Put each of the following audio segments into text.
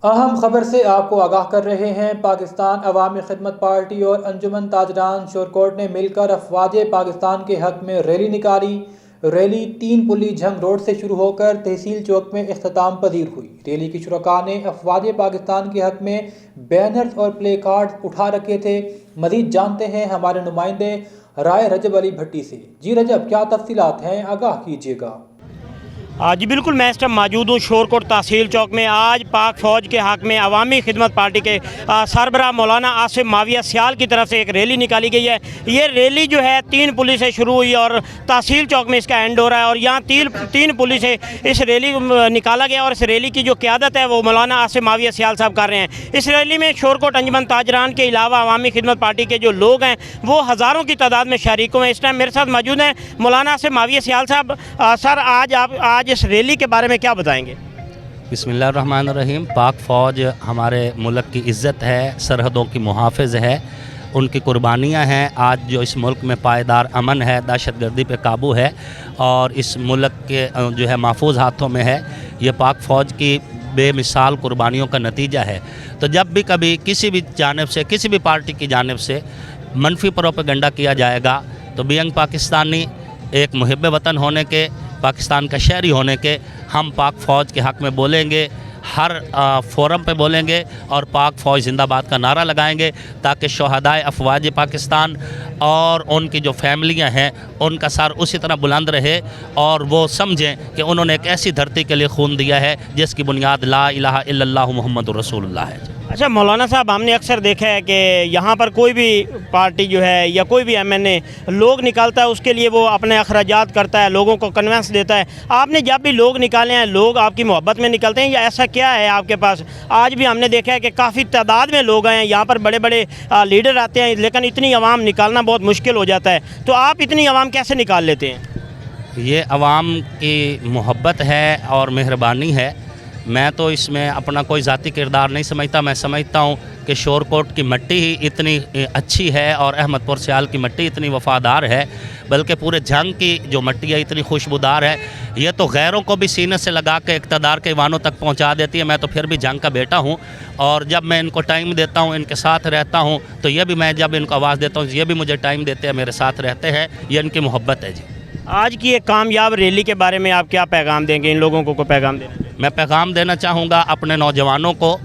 اہم خبر سے آپ کو آگاہ کر رہے ہیں۔ پاکستان عوامی خدمت پارٹی اور انجمن تاجران شورکوٹ نے مل کر افواج پاکستان کے حق میں ریلی نکالی۔ ریلی 3 پلی جھنگ روڈ سے شروع ہو کر تحصیل چوک میں اختتام پذیر ہوئی۔ ریلی کی شرکاء نے افواج پاکستان کے حق میں بینرز اور پلے کارڈز اٹھا رکھے تھے۔ مزید جانتے ہیں ہمارے نمائندے رائے رجب علی بھٹی سے۔ جی رجب، کیا تفصیلات ہیں؟ آگاہ کیجیے گا۔ جی بالکل، میں اس ٹائم موجود ہوں شورکوٹ تحصیل چوک میں۔ آج پاک فوج کے حق میں عوامی خدمت پارٹی کے سربراہ مولانا آصف معاویہ سیال کی طرف سے ایک ریلی نکالی گئی ہے۔ یہ ریلی جو ہے 3 پلی سے شروع ہوئی اور تحصیل چوک میں اس کا اینڈ ہو رہا ہے، اور یہاں 3 پلی سے اس ریلی نکالا گیا، اور اس ریلی کی جو قیادت ہے وہ مولانا آصف معاویہ سیال صاحب کر رہے ہیں۔ اس ریلی میں شورکوٹ انجمن تاجران کے علاوہ عوامی خدمت پارٹی کے جو لوگ ہیں وہ ہزاروں کی تعداد میں شریک ہوئے ہیں۔ اس ٹائم میرے ساتھ موجود ہیں مولانا آصف معاویہ سیال صاحب۔ سر، آج اس ریلی کے بارے میں کیا بتائیں گے؟ بسم اللہ الرحمن الرحیم۔ پاک فوج ہمارے ملک کی عزت ہے، سرحدوں کی محافظ ہے، ان کی قربانیاں ہیں۔ آج جو اس ملک میں پائیدار امن ہے، دہشت گردی پہ قابو ہے، اور اس ملک کے جو ہے محفوظ ہاتھوں میں ہے، یہ پاک فوج کی بے مثال قربانیوں کا نتیجہ ہے۔ تو جب بھی کبھی کسی بھی جانب سے، کسی بھی پارٹی کی جانب سے منفی پروپیگنڈا کیا جائے گا تو بینگ پاکستانی، ایک محب وطن ہونے کے، پاکستان کا شہری ہونے کے، ہم پاک فوج کے حق میں بولیں گے، ہر فورم پہ بولیں گے، اور پاک فوج زندہ باد کا نعرہ لگائیں گے، تاکہ شہدائے افواج پاکستان اور ان کی جو فیملیاں ہیں ان کا سر اسی طرح بلند رہے، اور وہ سمجھیں کہ انہوں نے ایک ایسی دھرتی کے لیے خون دیا ہے جس کی بنیاد لا الہ الا اللہ محمد رسول اللہ ہے۔ اچھا مولانا صاحب، ہم نے اکثر دیکھا ہے کہ یہاں پر کوئی بھی پارٹی جو ہے یا کوئی بھی ایم این اے لوگ نکالتا ہے، اس کے لیے وہ اپنے اخراجات کرتا ہے، لوگوں کو کنوینس دیتا ہے۔ آپ نے جب بھی لوگ نکالے ہیں، لوگ آپ کی محبت میں نکلتے ہیں یا ایسا کیا ہے آپ کے پاس؟ آج بھی ہم نے دیکھا ہے کہ کافی تعداد میں لوگ آئے ہیں، یہاں پر بڑے بڑے لیڈر آتے ہیں، لیکن اتنی عوام نکالنا بہت مشکل ہو جاتا ہے، تو آپ اتنی عوام کیسے نکال لیتے ہیں؟ یہ عوام کی محبت ہے اور مہربانی ہے۔ میں تو اس میں اپنا کوئی ذاتی کردار نہیں سمجھتا۔ میں سمجھتا ہوں کہ شورکوٹ کی مٹی ہی اتنی اچھی ہے اور احمد پور سیال کی مٹی اتنی وفادار ہے، بلکہ پورے جنگ کی جو مٹی ہے اتنی خوشبودار ہے، یہ تو غیروں کو بھی سینے سے لگا کے اقتدار کے ایوانوں تک پہنچا دیتی ہے۔ میں تو پھر بھی جنگ کا بیٹا ہوں، اور جب میں ان کو ٹائم دیتا ہوں، ان کے ساتھ رہتا ہوں، تو یہ بھی میں جب ان کو آواز دیتا ہوں یہ بھی مجھے ٹائم دیتے ہیں، میرے ساتھ رہتے ہیں۔ یہ ان کی محبت ہے۔ جی، آج کی ایک کامیاب ریلی کے بارے میں آپ کیا پیغام دیں گے؟ ان لوگوں کو پیغام دینا چاہیے؟ میں پیغام دینا چاہوں گا اپنے نوجوانوں کو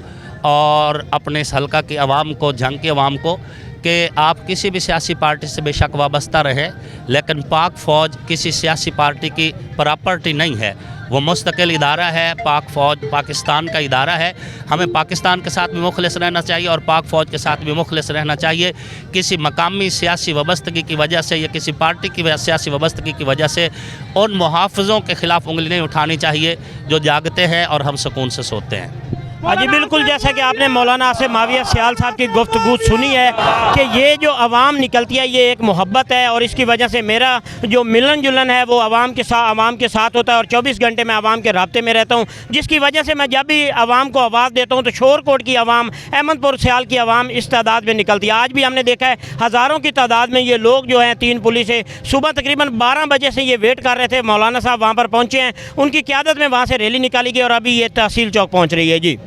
اور اپنے اس حلقہ کی عوام کو، جنگ کی عوام کو، کہ آپ کسی بھی سیاسی پارٹی سے بے شک وابستہ رہیں، لیکن پاک فوج کسی سیاسی پارٹی کی پراپرٹی نہیں ہے، وہ مستقل ادارہ ہے۔ پاک فوج پاکستان کا ادارہ ہے۔ ہمیں پاکستان کے ساتھ بھی مخلص رہنا چاہیے اور پاک فوج کے ساتھ بھی مخلص رہنا چاہیے۔ کسی مقامی سیاسی وابستگی کی وجہ سے یا کسی پارٹی کی سیاسی وابستگی کی وجہ سے ان محافظوں کے خلاف انگلی نہیں اٹھانی چاہیے جو جاگتے ہیں اور ہم سکون سے سوتے ہیں۔ جی بالکل، جیسا کہ آپ نے مولانا آصف معاویہ سیال صاحب کی گفتگو سنی ہے کہ یہ جو عوام نکلتی ہے یہ ایک محبت ہے، اور اس کی وجہ سے میرا جو ملن جلن ہے وہ عوام کے ساتھ ہوتا ہے، اور 24 گھنٹے میں عوام کے رابطے میں رہتا ہوں، جس کی وجہ سے میں جب بھی عوام کو آواز دیتا ہوں تو شورکوٹ کی عوام، احمد پور سیال کی عوام اس تعداد میں نکلتی ہے۔ آج بھی ہم نے دیکھا ہے ہزاروں کی تعداد میں یہ لوگ جو ہیں 3 پلی سے صبح تقریباً 12 بجے سے یہ ویٹ کر رہے تھے۔ مولانا صاحب وہاں پر پہنچے ہیں، ان کی قیادت میں وہاں سے ریلی نکالی گئی، اور ابھی یہ تحصیل چوک پہنچ رہی ہے۔ جی